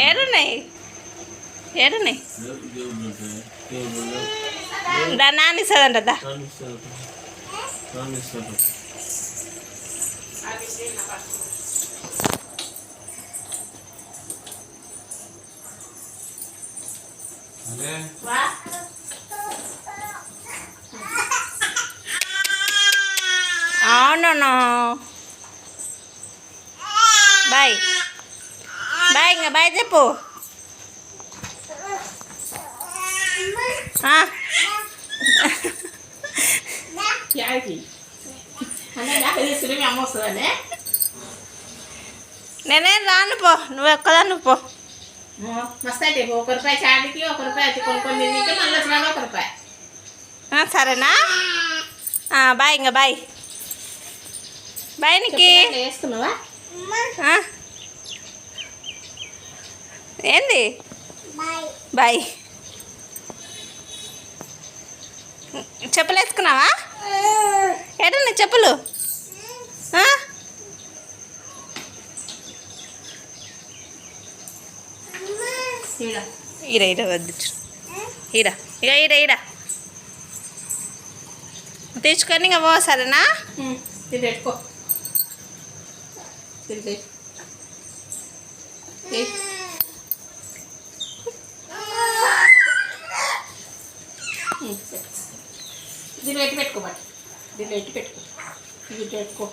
ఏడున్నాయి ఏడున్నాయి దా నాన్న ఇస్తుందంట దా అవును bye bye ఇంకా బాయ్ చెప్పు నేనేం రాను పో నువ్వు ఒక్కదాన్ని పో మస్తు అయితే 1 రూపాయి చాటికి 1 రూపాయి అయితే కొనుక్కొని తింటే మళ్ళీ వచ్చినాక 1 రూపాయి. సరేనా బాయ్ ఇంకా బాయ్ బాయ్ నీకు వేసుకున్నావా ఏంది బాయ్ చెప్పులు వేసుకున్నావా ఏటన్నా చెప్పులు ఈడ ఈడ వద్దు ఈడ ఇక ఈడ ఈడ తెచ్చుకొని ఇంకా పో సరేనా ఇది పెట్టుకో దీన్ని ఎట్టి పెట్టుకోబట్టి దీన్ని ఎట్టి పెట్టుకో ఇది పెట్టుకో